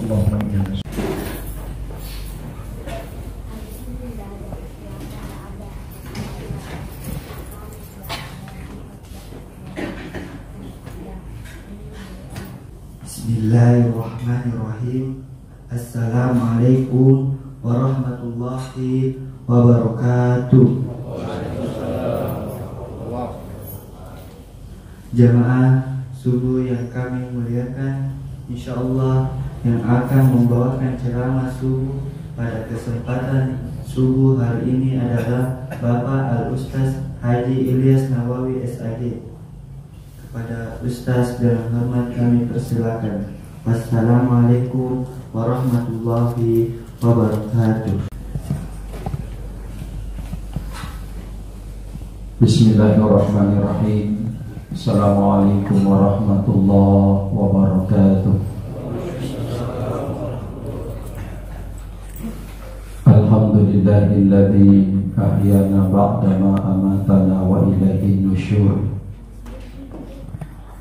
Allahumma inna. Bismillahirrahmanirrahim. Assalamualaikum warahmatullahi wabarakatuh. Jamaah subuh yang kami muliakan, insyaallah yang akan membawakan ceramah subuh pada kesempatan subuh hari ini adalah Bapak Al-Ustaz Haji Ilyas Nawawi SAG. Kepada Ustaz dengan hormat kami persilakan. Wassalamualaikum warahmatullahi wabarakatuh. Bismillahirrahmanirrahim. Assalamualaikum warahmatullahi wabarakatuh. Alhamdulillahilladzi ahyana ba'dama amatana wa ilaihin nusyur.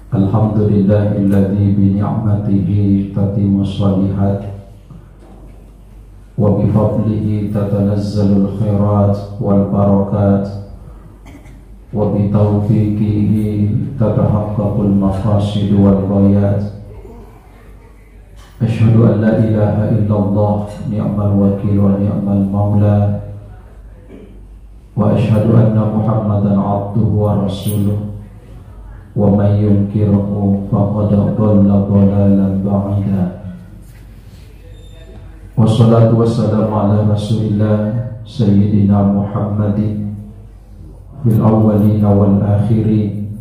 Alhamdulillahilladzi bi ni'matihi tatimmus shalihat wa bi fadlihi tatanazzalul khairat wal barakat wa bi taufiqihi tatahaqqaqul maqasid wal ghayat. Asyhadu an la ilaha illallah ni'mal wakil wa ni'mal maula wa asyhadu anna Muhammadan abduhu wa rasuluh wa man yunkirhu faqad dhalla dhalalan ba'ida. Wassalatu wassalamu ala rasulillah sayyidina Muhammadin fil awwalina wal akhirin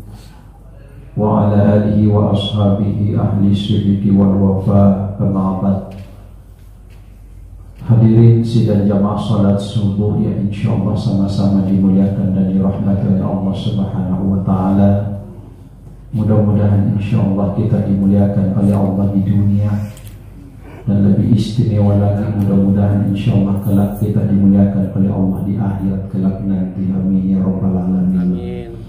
wa ala alihi wa ashabihi ahli sidqi wal wafa. Amma ba'd. Hadirin sidang jamaah salat subuh yang insyaallah sama-sama dimuliakan dan dirahmati oleh Allah Subhanahu wa taala. Mudah-mudahan insyaallah kita dimuliakan oleh Allah di dunia, dan lebih istimewa lagi mudah-mudahan insyaallah kelak kita dimuliakan oleh Allah di akhirat kelak nanti. Amin ya rabbal alamin.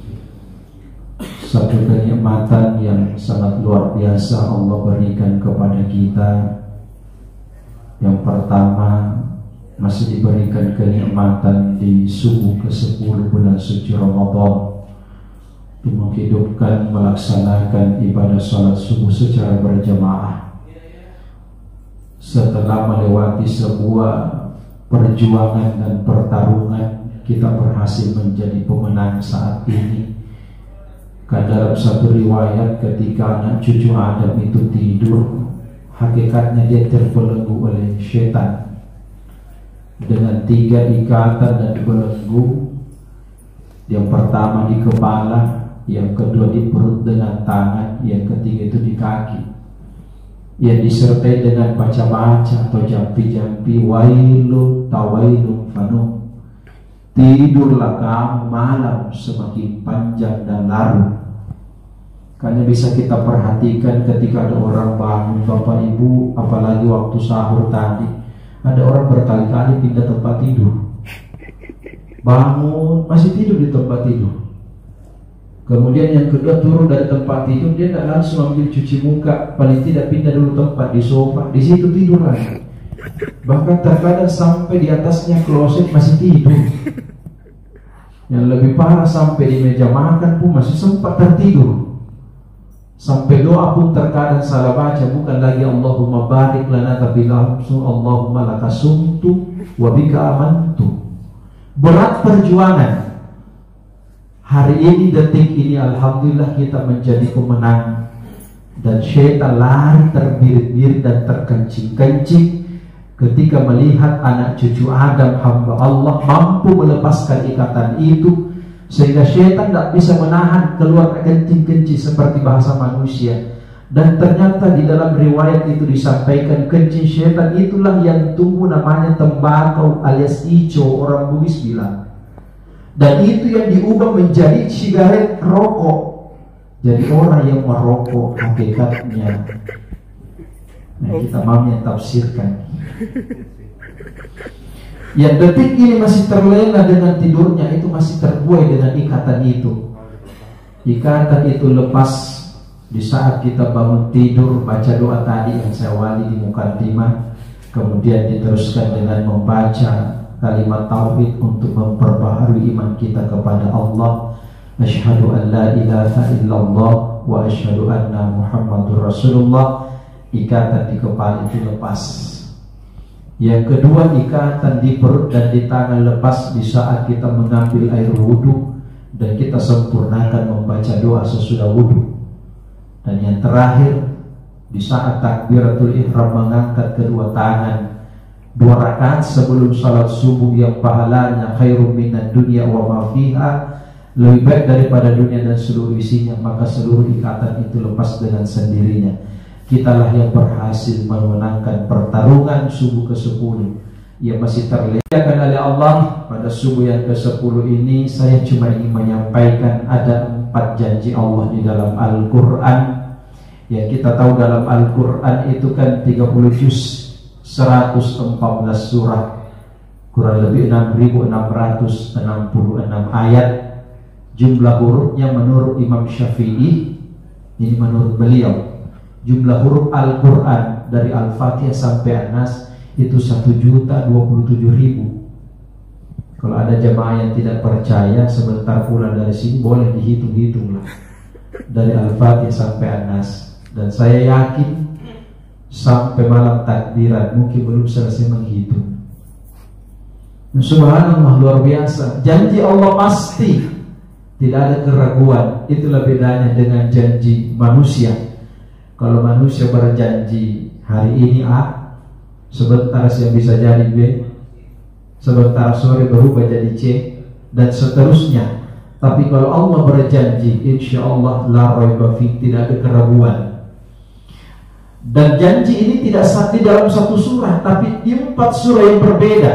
Satu kenikmatan yang sangat luar biasa Allah berikan kepada kita. Yang pertama, masih diberikan kenikmatan di subuh ke-10 bulan suci Ramadan untuk menghidupkan, melaksanakan ibadah salat subuh secara berjamaah. Setelah melewati sebuah perjuangan dan pertarungan, kita berhasil menjadi pemenang saat ini. Karena dalam satu riwayat ketika anak cucu Adam itu tidur, hakikatnya dia terbelenggu oleh setan dengan 3 ikatan dan belenggu. Yang pertama di kepala, yang kedua di perut dengan tangan, yang ketiga itu di kaki, yang disertai dengan baca-baca atau jampi-jampi wailu tawailu fanu. Tidurlah kamu malam semakin panjang dan larut. Karena bisa kita perhatikan ketika ada orang bangun, Bapak Ibu, apalagi waktu sahur tadi, ada orang berkali-kali pindah tempat tidur. Bangun masih tidur di tempat tidur. Kemudian yang kedua turun dari tempat tidur, dia tidak langsung ambil cuci muka, paling tidak pindah dulu tempat di sofa, di situ tidur lagi. Bahkan terkadang sampai di atasnya kloset masih tidur. Yang lebih parah sampai di meja makan pun masih sempat tertidur. Sampai doa pun terkadang salah baca, bukan lagi Allahumma barik lana tapi langsung Allahumma laka sumtu wa bika amantu. Berat perjuangan. Hari ini, detik ini, alhamdulillah kita menjadi pemenang. Dan syaitan lari terbirit-birit dan terkencing-kencing ketika melihat anak cucu Adam hamba Allah mampu melepaskan ikatan itu, sehingga syaitan tidak bisa menahan, keluar kencing-kencing seperti bahasa manusia. Dan ternyata di dalam riwayat itu disampaikan kencing syaitan itulah yang tumbuh namanya tembakau alias ijo, orang Bugis bilang. Dan itu yang diubah menjadi sigaret rokok. Jadi orang yang merokok hakikatnya, nah kita mau yang tafsirkan. Yang detik ini masih terlena dengan tidurnya, itu masih terbuai dengan ikatan itu. Ikatan itu lepas Di saat kita bangun tidur, baca doa tadi yang saya awali di mukaddimah, kemudian diteruskan dengan membaca kalimat tauhid untuk memperbaharui iman kita kepada Allah. Asyhadu an la ilaha illallah wa asyhadu anna Muhammadur Rasulullah. Ikatan di kepala itu lepas. Yang kedua, ikatan di perut dan di tangan lepas di saat kita mengambil air wudhu dan kita sempurnakan membaca doa sesudah wudhu. Dan yang terakhir, di saat takbiratul ihram mengangkat kedua tangan 2 rakaat sebelum salat subuh yang pahalanya khairum minad dunya wa ma fiha, lebih baik daripada dunia dan seluruh isinya, maka seluruh ikatan itu lepas dengan sendirinya. Kitalah yang berhasil memenangkan pertarungan subuh ke-10 yang masih terlihatkan oleh Allah. Pada subuh yang ke-10 ini saya cuma ingin menyampaikan ada 4 janji Allah di dalam Al-Quran. Yang kita tahu dalam Al-Quran itu kan 30 juz, 114 surah, kurang lebih 6.666 ayat. Jumlah hurufnya menurut Imam Syafi'i, ini menurut beliau, jumlah huruf Al-Quran dari Al-Fatihah sampai An-Nas itu 1.027.000. Kalau ada jemaah yang tidak percaya, sebentar pulang dari sini boleh dihitung-hitung lah, dari Al-Fatihah sampai An-Nas. Dan saya yakin sampai malam takbiran mungkin belum selesai menghitung. Subhanallah, luar biasa. Janji Allah pasti, tidak ada keraguan. Itulah bedanya dengan janji manusia. Kalau manusia berjanji hari ini A, sebentar siang bisa jadi B, sebentar sore berubah jadi C, dan seterusnya. Tapi kalau Allah berjanji, insya Allah la raiba fi, tidak ada keraguan. Dan janji ini tidak di dalam satu surah, tapi di 4 surah yang berbeda.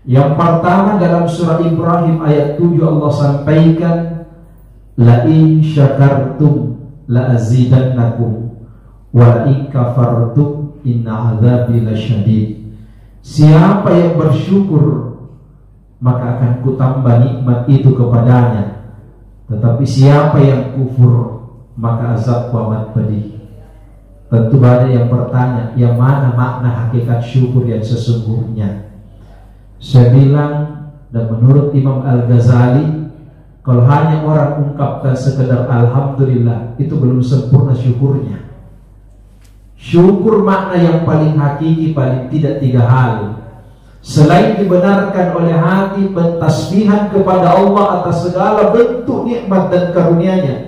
Yang pertama dalam surah Ibrahim ayat 7 Allah sampaikan, la in syakartum la azidannakum wa in kafartum inna adzabi lasyadid. Siapa yang bersyukur maka akan kutambah nikmat itu kepadanya, tetapi siapa yang kufur maka azabku amat pedih. Tentu banyak yang bertanya, yang mana makna hakikat syukur yang sesungguhnya? Saya bilang, dan menurut Imam Al-Ghazali, kalau hanya orang ungkapkan sekedar alhamdulillah, itu belum sempurna syukurnya. Syukur makna yang paling hakiki, paling tidak 3 hal. Selain dibenarkan oleh hati, pentasbihan kepada Allah atas segala bentuk nikmat dan karunia-Nya.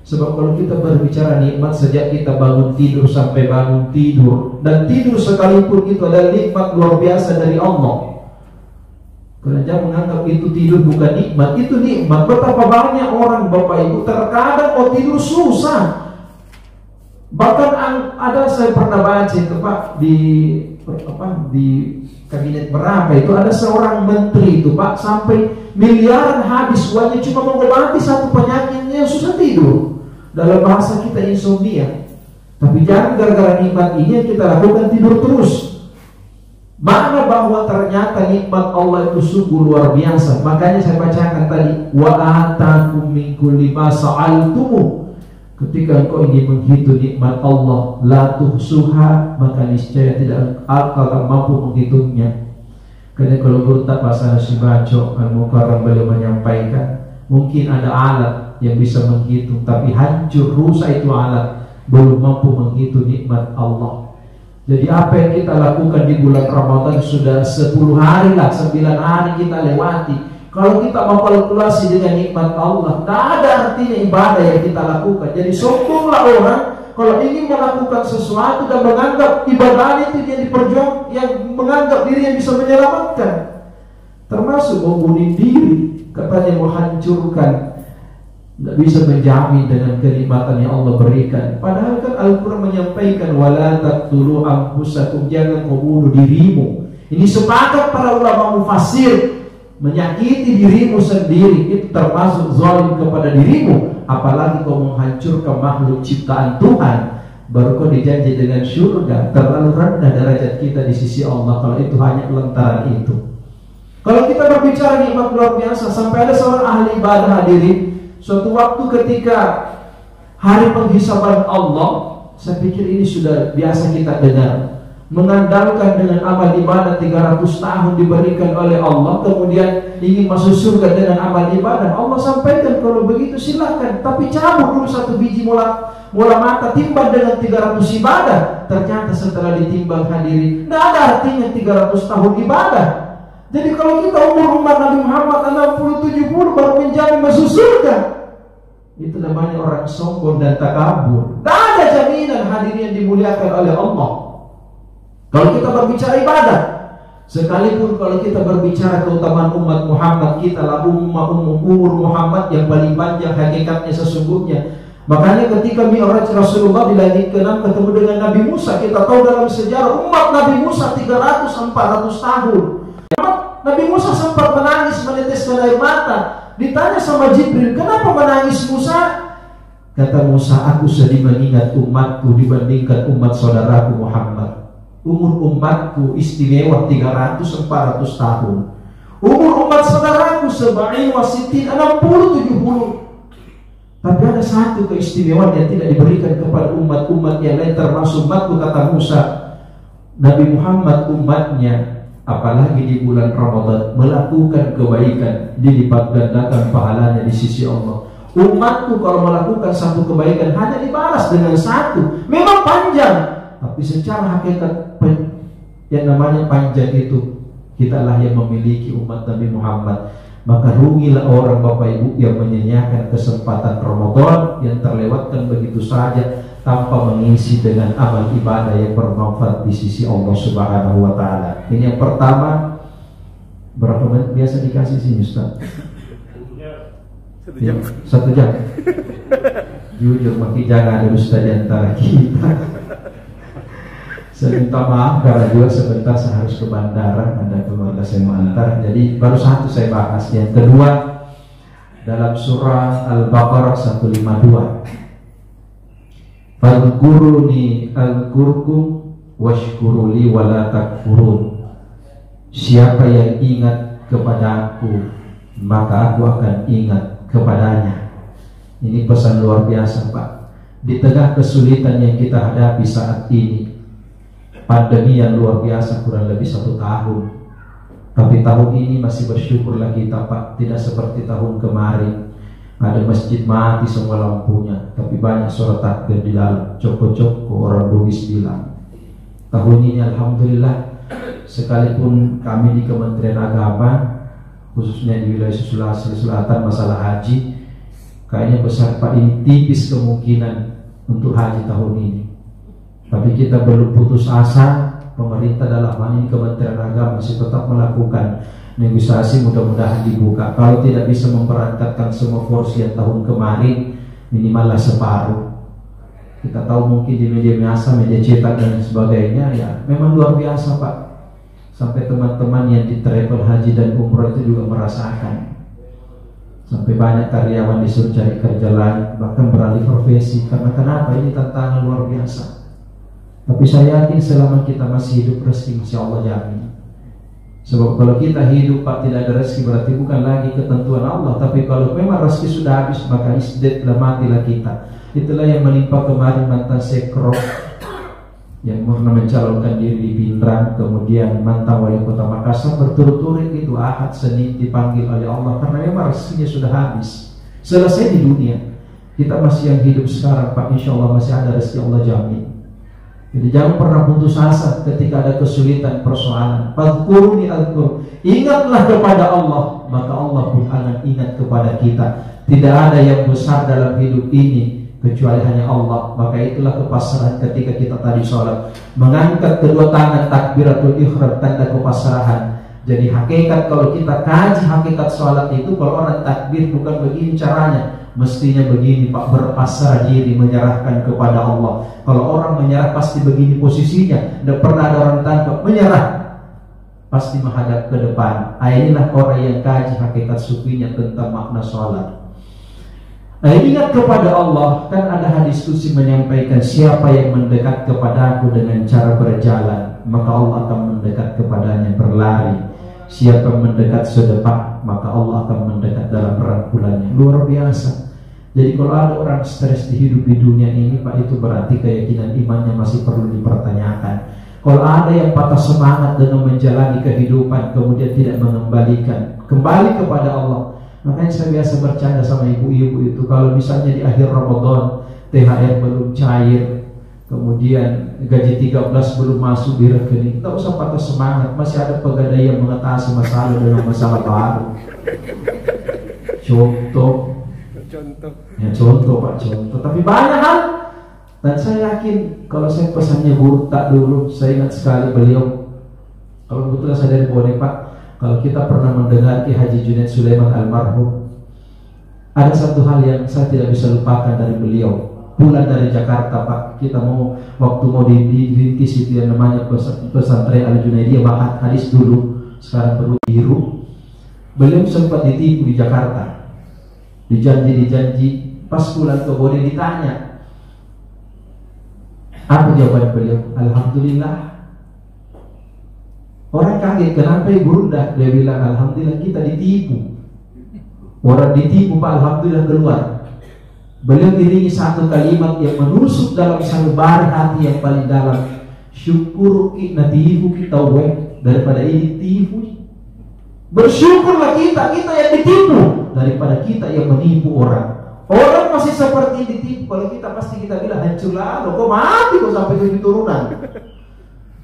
Sebab kalau kita berbicara nikmat, sejak kita bangun tidur sampai bangun tidur, dan tidur sekalipun itu adalah nikmat luar biasa dari Allah. Kalau jangan menganggap itu tidur bukan nikmat, itu nikmat. Betapa banyak orang Bapak Ibu terkadang tidur susah. Bahkan ada, saya pernah baca itu Pak di kabinet berapa itu ada seorang menteri itu Pak, sampai miliaran habis uangnya cuma mengobati satu penyakitnya, susah tidur. Dalam bahasa kita insomnia. Tapi jangan gara-gara nikmat ini yang kita lakukan tidur terus. Makna bahwa ternyata nikmat Allah itu sungguh luar biasa. Makanya saya bacakan tadi, wa atakum min kulli ma sa'altum. Ketika engkau ingin menghitung nikmat Allah, la tuhsuha, maka niscaya tidak akan mampu menghitungnya. Karena kalau bertak bahasa Nasibaco Al-Mukarram beliau menyampaikan, mungkin ada alat yang bisa menghitung, tapi hancur rusak itu alat, belum mampu menghitung nikmat Allah. Jadi apa yang kita lakukan di bulan Ramadan sudah 10 hari lah, 9 hari kita lewati. Kalau kita memkalkulasi dengan nikmat Allah, tidak ada artinya ibadah yang kita lakukan. Jadi sombonglah orang kalau ingin melakukan sesuatu dan menganggap ibadah itu yang diperjuang, yang menganggap diri yang bisa menyelamatkan. Termasuk membunuh diri, katanya menghancurkan. Tidak bisa menjamin dengan kenikmatan yang Allah berikan. Padahal kan Al-Quran menyampaikan, wala taqtulu anfusakum, jangan kau bunuh dirimu. Ini sepakat para ulama mufassir, menyakiti dirimu sendiri itu termasuk zalim kepada dirimu. Apalagi kau menghancurkan makhluk ciptaan Tuhan, baru kau dijanji dengan surga. Terlalu rendah derajat kita di sisi Allah kalau itu hanya lantaran itu. Kalau kita berbicara nikmat luar biasa, sampai ada seorang ahli ibadah hadirin, suatu waktu ketika Hari penghisaban Allah, saya pikir ini sudah biasa kita dengar. Mengandalkan dengan amal ibadah 300 tahun diberikan oleh Allah, kemudian ingin masuk surga dengan amal ibadah. Allah sampaikan kalau begitu silahkan, tapi cabut dulu 1 biji mula mata, timbang dengan 300 ibadah. Ternyata setelah ditimbang hadirin, tidak ada artinya 300 tahun ibadah. Jadi kalau kita umur umat Nabi Muhammad 60-70 baru menjadi masuk surga, itu namanya orang sombong dan takabur. Tidak ada jaminan hadirin yang dimuliakan oleh Allah. Kalau kita berbicara ibadah, sekalipun kalau kita berbicara keutamaan umat Muhammad, kita lah umur Muhammad yang paling panjang hakikatnya sesungguhnya. Makanya ketika Mi'raj Rasulullah di langit ke-6 ketemu dengan Nabi Musa, kita tahu dalam sejarah umat Nabi Musa 300-400 tahun. Nabi Musa sempat menangis, meneteskan air mata. Ditanya sama Jibril, kenapa menangis Musa? Kata Musa, aku sedih mengingat umatku dibandingkan umat saudaraku Muhammad. Umur umatku istimewa 300-400 tahun. Umur umat saudaraku 60-70. Tapi ada satu keistimewaan yang tidak diberikan kepada umat-umat yang lain, termasuk umatku, kata Musa. Nabi Muhammad umatnya, apalagi di bulan Ramadan, melakukan kebaikan, dilipat gandakan pahalanya di sisi Allah. Umatku kalau melakukan satu kebaikan hanya dibalas dengan satu. Memang panjang, tapi secara hakikat yang namanya panjang itu, kitalah yang memiliki umat Nabi Muhammad. Maka rugilah orang Bapak Ibu yang menyanyiakan kesempatan Ramadan yang terlewatkan begitu saja tanpa mengisi dengan amal ibadah yang bermanfaat di sisi Allah Subhanahu wa Ta'ala. Ini yang pertama. Berapa menit biasa dikasih sini Ustaz? 1 jam. 1 jam. Jujur makin jangan ada Ustaz di antara kita. Saya minta maaf karena juga sebentar saya harus ke bandara, ada keluarga saya mengantar. Jadi baru satu saya bahas. Yang kedua, dalam surah Al-Baqarah 152, Fadhkuruni azkurkum washkuruli wala takfurun. Siapa yang ingat kepadaku, maka aku akan ingat kepadanya. Ini pesan luar biasa, Pak. Di tengah kesulitan yang kita hadapi saat ini, pandemi yang luar biasa kurang lebih 1 tahun, tapi tahun ini masih bersyukurlah kita, Pak. Tidak seperti tahun kemarin, ada masjid mati semua lampunya, tapi banyak suara takbir di dalam. Coko-coko orang Bugis bilang. Tahun ini alhamdulillah, sekalipun kami di Kementerian Agama, khususnya di wilayah Sulawesi Selatan masalah haji, kayaknya besar, Pak, ini tipis kemungkinan untuk haji tahun ini. Tapi kita belum putus asa. Pemerintah dalam hal ini Kementerian Agama masih tetap melakukan negosiasi, mudah-mudahan dibuka. Kalau tidak bisa memberangkatkan semua porsi yang tahun kemarin, minimallah separuh. Kita tahu mungkin di media massa, media cetak dan sebagainya, ya memang luar biasa, Pak. Sampai teman-teman yang di travel haji dan umroh itu juga merasakan. Sampai banyak karyawan disuruh cari kerja lain, bahkan beralih profesi. Karena kenapa? Ini tantangan luar biasa. Tapi saya yakin selama kita masih hidup, rezeki masih Allah jamin. Sebab kalau kita hidup, Pak, tidak ada rezeki, berarti bukan lagi ketentuan Allah. Tapi kalau memang rezeki sudah habis, maka isdet, matilah kita. Itulah yang menimpa kemarin mantan Sekro yang pernah mencalonkan diri di Pindrang, kemudian mantan wali kota Makassar, berturut-turut itu Ahad, Senin dipanggil oleh Allah karena memang rezekinya sudah habis. Selesai di dunia. Kita masih yang hidup sekarang, Pak, insya Allah masih ada rezeki, Allah jamin. Jadi jangan pernah putus asa ketika ada kesulitan, persoalan. Fadhkuruni azkur. Ingatlah kepada Allah, maka Allah pun akan ingat kepada kita. Tidak ada yang besar dalam hidup ini kecuali hanya Allah. Maka itulah kepasrahan ketika kita tadi sholat, mengangkat kedua tangan, takbiratul ihram, tanda kepasrahan. Jadi hakikat kalau kita kaji hakikat sholat itu, kalau orang takbir bukan begini caranya, mestinya begini, Pak, berpasrah diri, menyerahkan kepada Allah. Kalau orang menyerah pasti begini posisinya, tidak pernah ada orang tangkap, menyerah pasti menghadap ke depan. Inilah orang yang kaji hakikat sufinya tentang makna sholat. Ingat kepada Allah. Kan ada hadis qudsi menyampaikan, siapa yang mendekat kepada aku dengan cara berjalan, maka Allah akan mendekat kepadanya berlari. Siapa mendekat sedepak, maka Allah akan mendekat dalam rangkulannya. Luar biasa. Jadi kalau ada orang stres di hidup di dunia ini, Pak, itu berarti keyakinan imannya masih perlu dipertanyakan. Kalau ada yang patah semangat dengan menjalani kehidupan kemudian tidak mengembalikan kembali kepada Allah. Makanya saya biasa bercanda sama ibu-ibu itu, kalau misalnya di akhir Ramadan THR belum cair, kemudian gaji 13 belum masuk di rekening, tidak usah patah semangat, masih ada pegadaian mengatasi masalah dengan masalah baru. Contoh ya, contoh Pak, contoh. Tapi banyak hal. Dan saya yakin kalau saya pesannya guru tak dulu, saya ingat sekali beliau, kalau betul saya dari Bone Pak, kalau kita pernah mendengar Ki Haji Junaid Sulaiman almarhum, ada satu hal yang saya tidak bisa lupakan dari beliau. Pulang dari Jakarta Pak, kita waktu mau dirintis itu yang namanya pesantren Al Junaidiyah Mahat Hadis dulu, sekarang baru biru. Beliau sempat ditipu di Jakarta, dijanji, pas pulang ke Bone ditanya, apa jawaban beliau? Alhamdulillah. Orang kaget, kenapa ibu rendah? Dia bilang, alhamdulillah kita ditipu. Orang ditipu Pak, alhamdulillah keluar. Beliau diringi satu kalimat yang menusuk dalam sanubari hati yang paling dalam. Syukur kita ditipu kita daripada ini ditipu. Bersyukurlah kita yang ditipu daripada kita yang menipu orang. Orang masih seperti ditipu, kalau kita pasti kita bilang hancurlah, kok mati kok sampai ke turunan.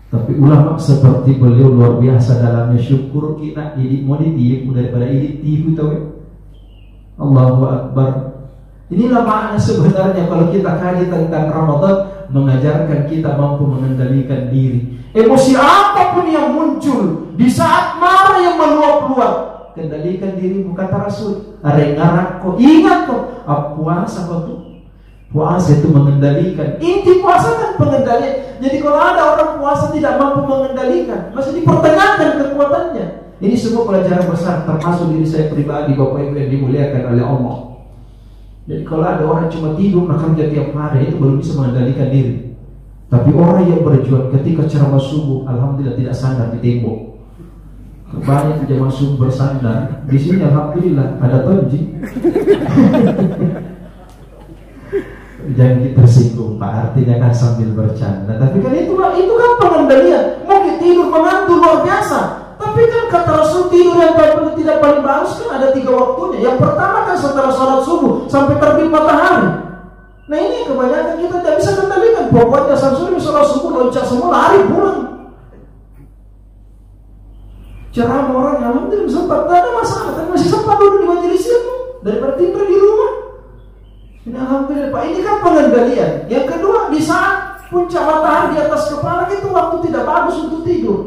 Tapi ulama seperti beliau luar biasa dalamnya, syukur kita ini mau ditipu daripada ini ditipu, tahu? Allahu Akbar. Inilah makna sebenarnya kalau kita kaji tentang Ramadan, mengajarkan kita mampu mengendalikan diri. Emosi apapun yang muncul di saat marah yang meluap-luap, kendalikan dirimu, kata Rasul. Arengarak kok, ingat kok, puasa kok. Puasa itu mengendalikan. Inti puasa kan pengendalian. Jadi kalau ada orang puasa tidak mampu mengendalikan, masih dipertanyakan kekuatannya. Ini semua pelajaran besar, termasuk diri saya pribadi, Bapak Ibu yang dimuliakan oleh Allah. Jadi kalau ada orang cuma tidur kerja tiap hari, itu belum bisa mengendalikan diri. Tapi orang yang berjuang ketika ceramah subuh, alhamdulillah tidak sandar di tembok. Banyak jemaah subuh bersandar. Di sini alhamdulillah ada tonji. Jangan kita tersinggung Pak, artinya kan sambil bercanda. Tapi kan itu kan pengendalian. Mungkin tidur mengantuk luar biasa, tapi kan kata Rasul tidur yang tidak paling bagus kan ada 3 waktunya. Yang pertama kan setelah sholat subuh sampai terbit matahari. Nah ini kebanyakan kita tidak bisa kendalikan. Pokoknya sampai sholat subuh loncat semua lari pulang. Ceramah orang alhamdulillah sempat, tidak ada masalah, kan masih sempat duduk di majelis ilmu daripada tidur di rumah. Ini alhamdulillah Pak, ini kan pengendalian. Yang kedua, di saat puncak matahari di atas kepala itu waktu tidak bagus untuk tidur.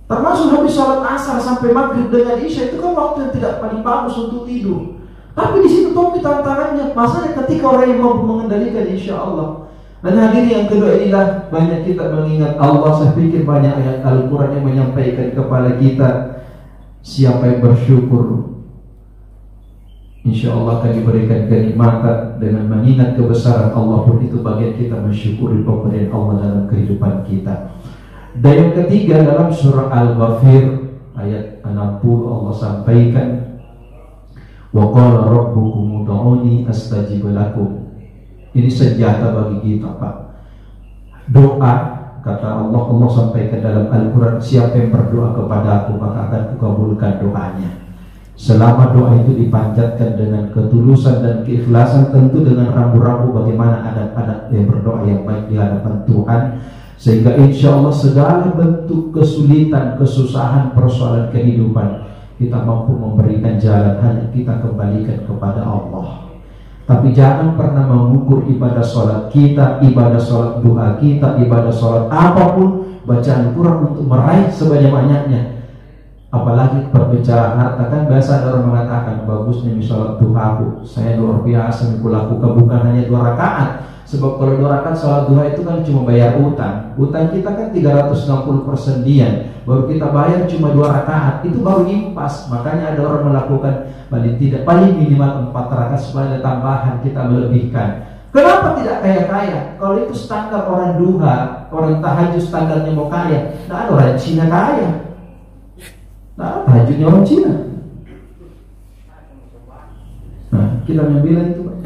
Termasuk habis sholat asar sampai maghrib dengan isya itu kan waktu yang tidak paling bagus untuk tidur. Tapi di situ topi tantangannya, masalahnya ketika orang yang mampu mengendalikan insya Allah. Dan hadirin yang kedua inilah banyak kita mengingat Allah. Saya pikir banyak ayat Al-Quran yang menyampaikan kepada kita, siapa yang bersyukur insya Allah akan diberikan kenikmatan. Dengan mengingat kebesaran Allah pun itu bagian kita mensyukuri pemberian Allah dalam kehidupan kita. Dan yang ketiga dalam surah Al-Ghafir ayat 60 Allah sampaikan, wa qala rabbukum ud'uni astajib lakum. Ini senjata bagi kita Pak. Doa, kata Allah sampaikan dalam Al-Quran, siapa yang berdoa kepada aku maka akan kukabulkan doanya. Selama doa itu dipanjatkan dengan ketulusan dan keikhlasan, tentu dengan rambu-rambu bagaimana adat-adat yang berdoa yang baik di hadapan Tuhan, sehingga insya Allah segala bentuk kesulitan, kesusahan, persoalan kehidupan kita mampu memberikan jalan, hanya kita kembalikan kepada Allah. Tapi jangan pernah mengukur ibadah sholat kita, ibadah sholat doa kita, ibadah sholat apapun, bacaan Quran untuk meraih sebanyak-banyaknya. Apalagi perbicaraan harta, kan biasa ada orang mengatakan bagusnya sholat duhaku, saya luar biasa melakukan bukan hanya 2 rakaat. Sebab kalau 2 rakaat sholat duha itu kan cuma bayar utang. Utang kita kan 360 persendian, baru kita bayar cuma 2 rakaat, itu baru impas. Makanya ada orang melakukan paling minimal 4 rakaat supaya ada tambahan, kita melebihkan. Kenapa tidak kaya-kaya? Kalau itu standar orang duha, orang tahajud standarnya mau kaya. Nah, ada orang Cina kaya. Nah, tahajudnya orang Cina. Nah, kita yang bilang itu, Pak.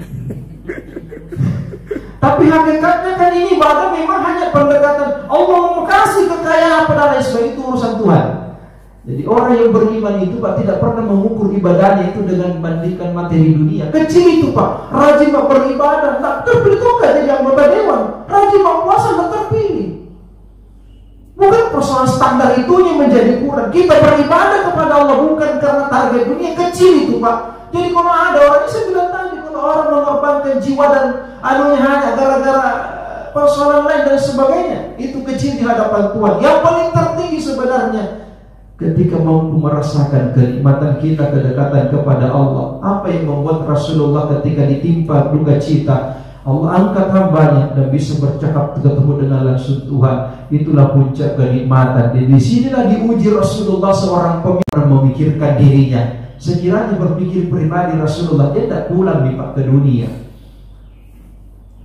Tapi hakikatnya kan ini ibadah memang hanya pendekatan Allah mau kasih kekayaan pada lain sebagainya, itu urusan Tuhan. Jadi orang yang beriman itu Pak tidak pernah mengukur ibadahnya itu dengan membandingkan materi dunia. Kecil itu Pak, rajin Pak beribadah, tak terpilih juga jadi anggota dewan, rajin Pak puasa tak terpilih. Bukan persoalan standar itu yang menjadi kurang. Kita beribadah kepada Allah bukan karena target dunia, kecil itu Pak. Jadi kalau ada orang, saya bilang tadi, kalau orang mengorbankan jiwa dan anunya hanya gara-gara persoalan lain dan sebagainya, itu kecil di hadapan Tuhan. Yang paling tertinggi sebenarnya ketika mampu merasakan kenikmatan kita, kedekatan kepada Allah. Apa yang membuat Rasulullah ketika ditimpa duka cita, Allah angkat hambanya dan bisa bercakap ketemu dengan langsung Tuhan. Itulah puncak kenikmatan. Dan di sinilah diuji Rasulullah, seorang pemimpin memikirkan dirinya. Sekiranya berpikir pribadi Rasulullah, dia tidak pulang Pak ke dunia.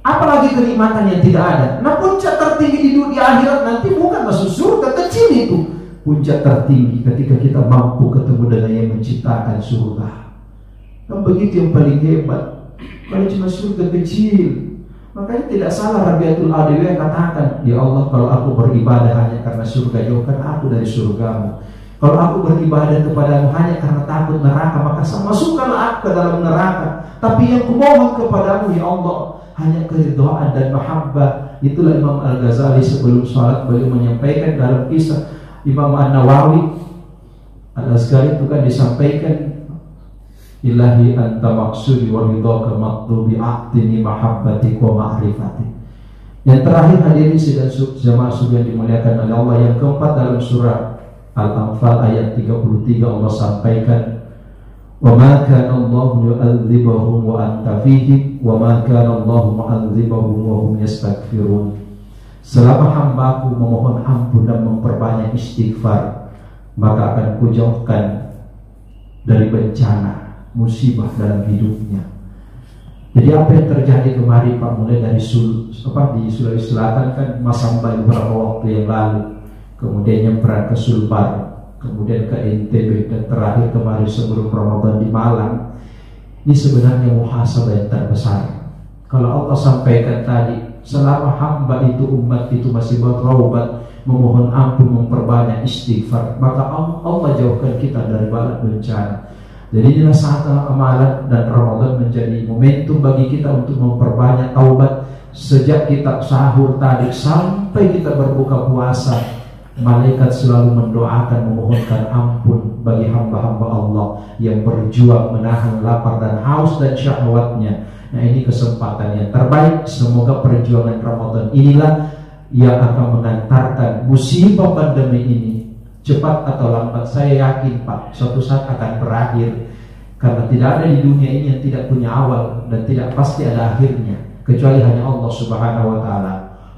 Apalagi kenikmatan yang tidak ada. Nah puncak tertinggi di dunia akhirat nanti bukan masuk surga, kecil itu. Puncak tertinggi ketika kita mampu ketemu dengan yang menciptakan surga. Kan begitu yang paling hebat. Kalau cuma surga kecil, makanya tidak salah Rabiatul Adawi katakan, ya Allah, kalau aku beribadah hanya karena surga, jauhkan aku dari surgamu. Kalau aku beribadah kepadamu hanya karena takut neraka, maka masukkanlah aku ke dalam neraka. Tapi yang kumohon kepadamu ya Allah hanya keridhaan dan mahabbah. Itulah Imam Al-Ghazali sebelum sholat beliau menyampaikan dalam kisah Imam An-Nawawi Al-Azkari itu kan disampaikan, Ilahi anta maksudi wa ridhaka matlubi a'tini mahabbati wa ma'rifati. Yang terakhir hadirin sidang jamaah subuh yang dimuliakan oleh Allah, yang keempat dalam surah Al-Anfal ayat 33 Allah sampaikan, wa ma kana Allahu yu'adzibahum wa anta fihim wa ma kana Allahu mu'adzibahum wa hum yastaghfirun. Selama hambaku memohon ampun dan memperbanyak istighfar, maka akan kujauhkan dari bencana, musibah dalam hidupnya. Jadi apa yang terjadi kemarin Pak, mulai dari di Sulawesi Selatan kan Masamba beberapa waktu yang lalu, kemudian nyemprang ke Sulbar, kemudian ke NTB, dan terakhir kemarin sebelum Ramadan di Malang. Ini sebenarnya muhasabah yang terbesar. Kalau Allah sampaikan tadi, selama hamba itu, umat itu masih bertaubat, memohon ampun, memperbanyak istighfar, maka Allah jauhkan kita dari bala bencana. Jadi inilah saat amalan, dan Ramadan menjadi momentum bagi kita untuk memperbanyak taubat. Sejak kita sahur tadi sampai kita berbuka puasa, malaikat selalu mendoakan, memohonkan ampun bagi hamba-hamba Allah yang berjuang menahan lapar dan haus dan syahwatnya. Nah ini kesempatan yang terbaik. Semoga perjuangan Ramadan inilah yang akan mengantarkan musibah pandemi ini, cepat atau lambat saya yakin Pak, suatu saat akan berakhir. Karena tidak ada di dunia ini yang tidak punya awal dan tidak pasti ada akhirnya, kecuali hanya Allah Subhanahu wa Ta'ala.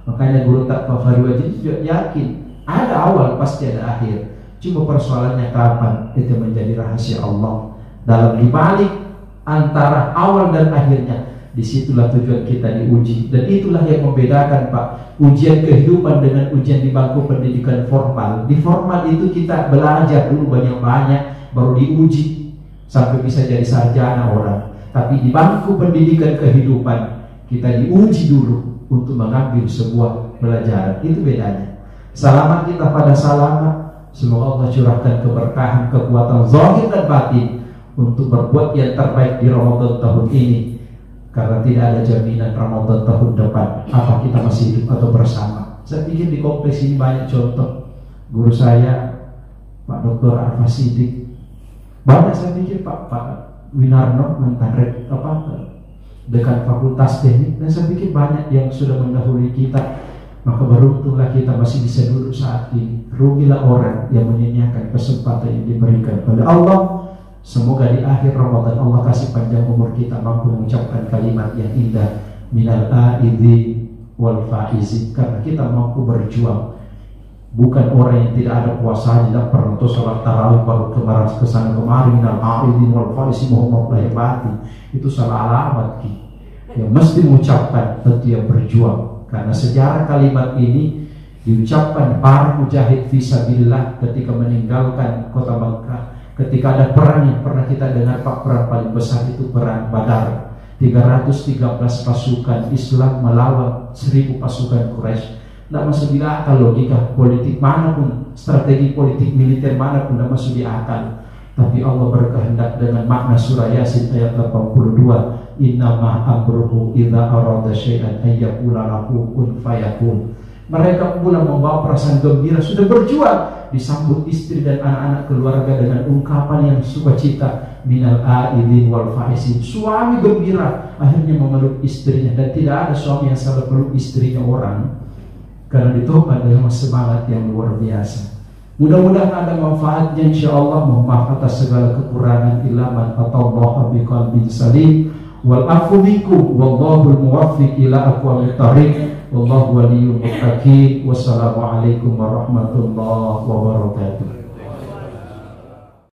Makanya guru Takwa Fahri juga yakin ada awal pasti ada akhir, cuma persoalannya kapan, itu menjadi rahasia Allah. Dalam dibalik antara awal dan akhirnya, disitulah tujuan kita diuji. Dan itulah yang membedakan Pak, ujian kehidupan dengan ujian di bangku pendidikan formal. Di formal itu kita belajar dulu banyak-banyak, baru diuji sampai bisa jadi sarjana orang. Tapi di bangku pendidikan kehidupan kita diuji dulu untuk mengambil sebuah pelajaran. Itu bedanya. Selamat kita pada selamat. Semoga Allah curahkan keberkahan, kekuatan zahir dan batin untuk berbuat yang terbaik di Ramadan tahun ini. Karena tidak ada jaminan Ramadan tahun depan apa kita masih hidup atau bersama. Saya pikir di kompleks ini banyak contoh. Guru saya Pak Dr. Arfa Siddiq, banyak saya pikir Pak Winarno mantan dekan Fakultas Teknik, dan saya pikir banyak yang sudah mendahului kita. Maka beruntunglah kita masih bisa duduk saat ini. Rugilah orang yang menyanyiakan kesempatan yang diberikan oleh Allah. Semoga di akhir Ramadan Allah kasih panjang umur kita, mampu mengucapkan kalimat yang indah, minal aidzi wal faizin, karena kita mampu berjuang. Bukan orang yang tidak ada puasa, tidak pernah tuh sholat tarawih baru kemarin kesana kemari, minal aidzi wal faizin Muhammad lahir. Itu salah alamat. Yang mesti mengucapkan tentu yang berjuang. Karena sejarah kalimat ini diucapkan para mujahid fisabilillah ketika meninggalkan kota Mekah, Ketika ada perang yang pernah kita dengar Pak, perang paling besar itu perang Badar. 313 pasukan Islam melawan 1000 pasukan Quraisy. Tidak masuk di akal logika politik manapun, strategi politik militer manapun tidak masuk di akal. Tapi Allah berkehendak dengan makna surah Yasin ayat 82. Innama amruhu idza arada syai'an ay yaqula lahu kun fayakun. Mereka pula membawa perasaan gembira, sudah berjuang, disambut istri dan anak-anak keluarga dengan ungkapan yang sukacita, minal aidin wal faizin. Suami gembira akhirnya memeluk istrinya, dan tidak ada suami yang salah peluk istrinya orang, karena itu adalah semangat yang luar biasa. Mudah-mudahan ada manfaatnya insyaallah. Mohon maaf atas segala kekurangan. Ilaman atallaha biqalbin salim wal afu minkum wallahul muwaffiq ila aqwamit thariq. Wallahu waliyyul muttaqin. Wassalamualaikum warahmatullahi wabarakatuh.